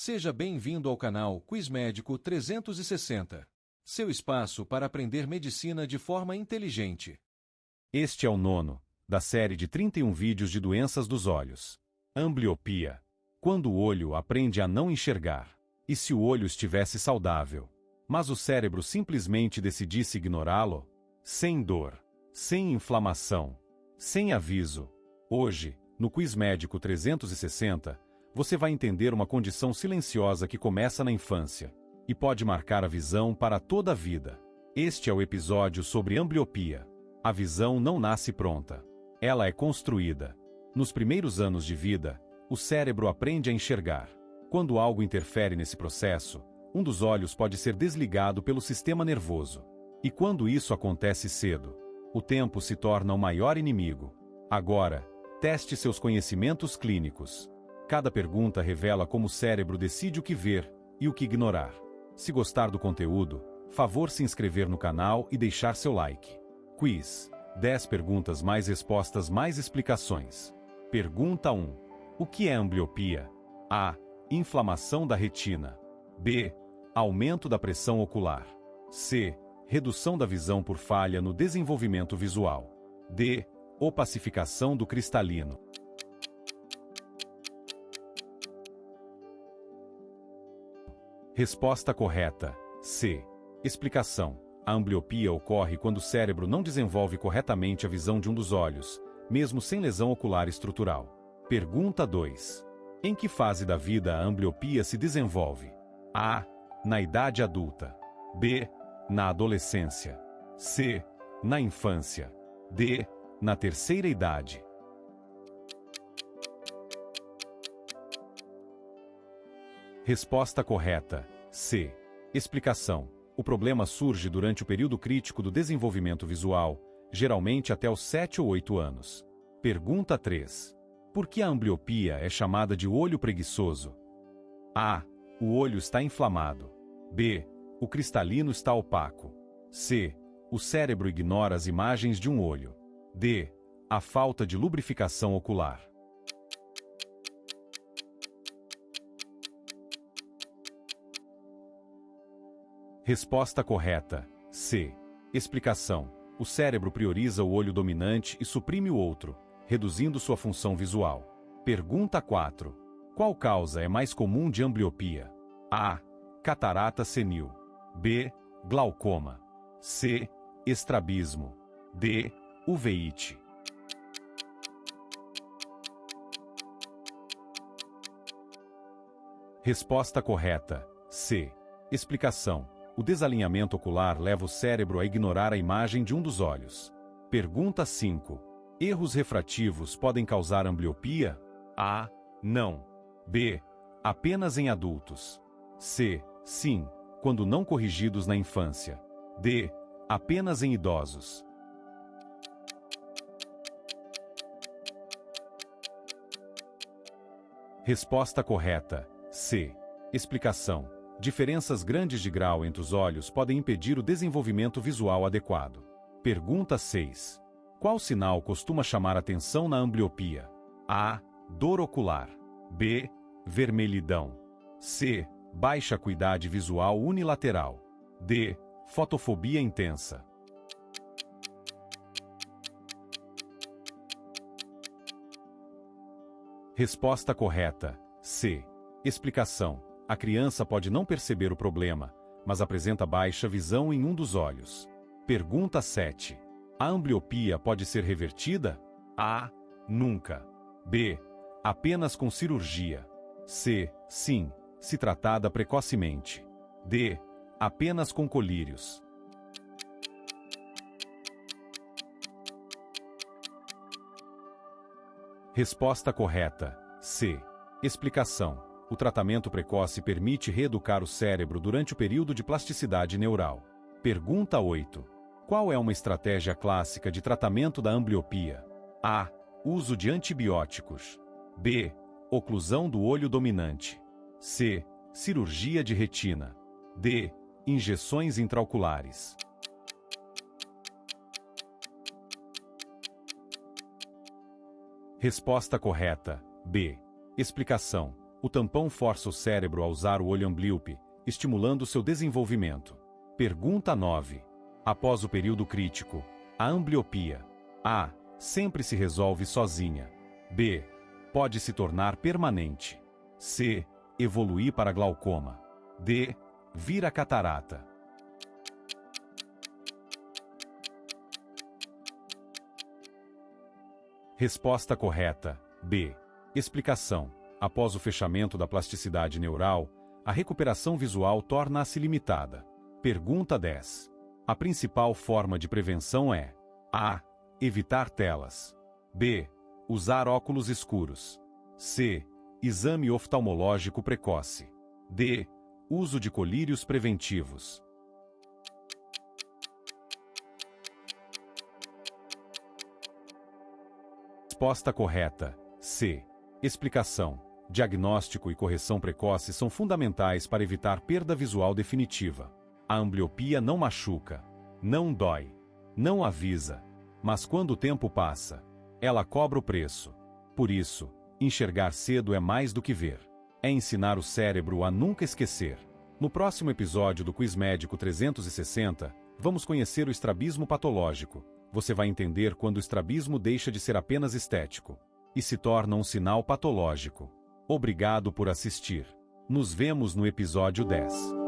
Seja bem-vindo ao canal Quiz Médico 360, seu espaço para aprender medicina de forma inteligente. Este é o nono da série de 31 vídeos de doenças dos olhos. Ambliopia. Quando o olho aprende a não enxergar. E se o olho estivesse saudável, mas o cérebro simplesmente decidisse ignorá-lo? Sem dor, sem inflamação, sem aviso. Hoje, no Quiz Médico 360, você vai entender uma condição silenciosa que começa na infância e pode marcar a visão para toda a vida. Este é o episódio sobre ambliopia. A visão não nasce pronta. Ela é construída. Nos primeiros anos de vida, o cérebro aprende a enxergar. Quando algo interfere nesse processo, um dos olhos pode ser desligado pelo sistema nervoso. E quando isso acontece cedo, o tempo se torna o maior inimigo. Agora, teste seus conhecimentos clínicos. Cada pergunta revela como o cérebro decide o que ver e o que ignorar. Se gostar do conteúdo, favor se inscrever no canal e deixar seu like. Quiz. 10 perguntas mais respostas mais explicações. Pergunta 1. O que é ambliopia? A. Inflamação da retina. B. Aumento da pressão ocular. C. Redução da visão por falha no desenvolvimento visual. D. Opacificação do cristalino. Resposta correta. C. Explicação. A ambliopia ocorre quando o cérebro não desenvolve corretamente a visão de um dos olhos, mesmo sem lesão ocular estrutural. Pergunta 2. Em que fase da vida a ambliopia se desenvolve? A. Na idade adulta. B. Na adolescência. C. Na infância. D. Na terceira idade. Resposta correta. C. Explicação. O problema surge durante o período crítico do desenvolvimento visual, geralmente até os 7 ou 8 anos. Pergunta 3. Por que a ambliopia é chamada de olho preguiçoso? A. O olho está inflamado. B. O cristalino está opaco. C. O cérebro ignora as imagens de um olho. D. A falta de lubrificação ocular. Resposta correta. C. Explicação. O cérebro prioriza o olho dominante e suprime o outro, reduzindo sua função visual. Pergunta 4. Qual causa é mais comum de ambliopia? A. Catarata senil. B. Glaucoma. C. Estrabismo. D. Uveíte. Resposta correta. C. Explicação. O desalinhamento ocular leva o cérebro a ignorar a imagem de um dos olhos. Pergunta 5. Erros refrativos podem causar ambliopia? A. Não. B. Apenas em adultos. C. Sim, quando não corrigidos na infância. D. Apenas em idosos. Resposta correta. C. Explicação. Diferenças grandes de grau entre os olhos podem impedir o desenvolvimento visual adequado. Pergunta 6. Qual sinal costuma chamar atenção na ambliopia? A. Dor ocular. B. Vermelhidão. C. Baixa acuidade visual unilateral. D. Fotofobia intensa. Resposta correta. C. Explicação. A criança pode não perceber o problema, mas apresenta baixa visão em um dos olhos. Pergunta 7. A ambliopia pode ser revertida? A. Nunca. B. Apenas com cirurgia. C. Sim, se tratada precocemente. D. Apenas com colírios. Resposta correta. C. Explicação. O tratamento precoce permite reeducar o cérebro durante o período de plasticidade neural. Pergunta 8. Qual é uma estratégia clássica de tratamento da ambliopia? A. Uso de antibióticos. B. Oclusão do olho dominante. C. Cirurgia de retina. D. Injeções intraoculares. Resposta correta. B. Explicação. O tampão força o cérebro a usar o olho amblíope, estimulando seu desenvolvimento. Pergunta 9. Após o período crítico, a ambliopia A. Sempre se resolve sozinha. B. Pode se tornar permanente. C. Evoluir para glaucoma. D. Vir a catarata. Resposta correta: B. Explicação. Após o fechamento da plasticidade neural, a recuperação visual torna-se limitada. Pergunta 10. A principal forma de prevenção é: A. Evitar telas. B. Usar óculos escuros. C. Exame oftalmológico precoce. D. Uso de colírios preventivos. Resposta correta: C. Explicação. Diagnóstico e correção precoce são fundamentais para evitar perda visual definitiva. A ambliopia não machuca, não dói, não avisa, mas quando o tempo passa, ela cobra o preço. Por isso, enxergar cedo é mais do que ver. É ensinar o cérebro a nunca esquecer. No próximo episódio do Quiz Médico 360, vamos conhecer o estrabismo patológico. Você vai entender quando o estrabismo deixa de ser apenas estético e se torna um sinal patológico. Obrigado por assistir. Nos vemos no episódio 10.